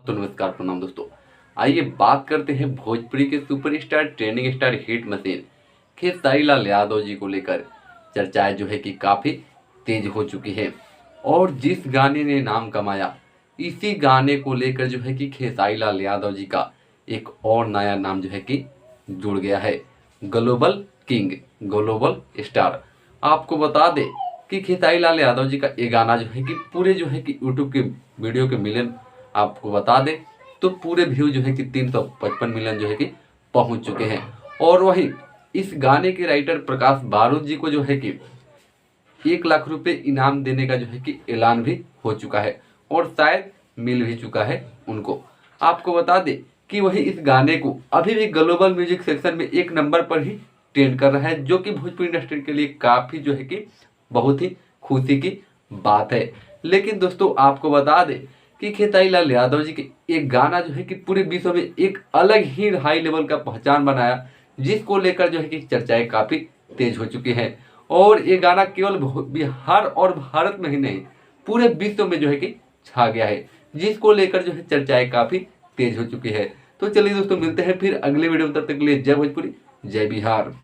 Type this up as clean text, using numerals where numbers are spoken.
तो नमस्कार प्रणाम दोस्तों। आइए बात करते हैं भोजपुरी के superstar trending star hit machine Khesari Lal Yadav ji को लेकर। चर्चाएं जो है कि काफ़ी तेज हो चुकी है और जिस गाने ने नाम कमाया इसी गाने को लेकर जो है कि खेसारी लाल यादव जी का एक और नया नाम जो है कि जुड़ गया है, ग्लोबल किंग, ग्लोबल स्टार। आपको बता दें कि खेसारी लाल यादव जी का ये गाना जो है कि पूरे जो है कि यूट्यूब के वीडियो के मिलियन, आपको बता दें तो पूरे व्यू जो है कि 355 मिलियन जो है कि पहुंच चुके हैं। और वहीं इस गाने के राइटर प्रकाश बारूद जी को जो है कि 1 लाख रुपए इनाम देने का जो है कि ऐलान भी हो चुका है और शायद मिल भी चुका है उनको। आपको बता दें कि वही इस गाने को अभी भी ग्लोबल म्यूजिक सेक्शन में 1 नंबर पर ही ट्रेंड कर रहा है, जो कि भोजपुरी इंडस्ट्री के लिए काफ़ी जो है कि बहुत ही खुशी की बात है। लेकिन दोस्तों आपको बता दें कि खेसारी लाल यादव जी के एक गाना जो है कि पूरे विश्व में एक अलग ही हाई लेवल का पहचान बनाया, जिसको लेकर जो है कि चर्चाएं काफ़ी तेज हो चुकी हैं। और ये गाना केवल बिहार और भारत में ही नहीं पूरे विश्व में जो है कि छा गया है, जिसको लेकर जो है चर्चाएं काफ़ी तेज हो चुकी है। तो चलिए दोस्तों मिलते हैं फिर अगले वीडियो में, तब तक के लिए जय भोजपुरी जय बिहार।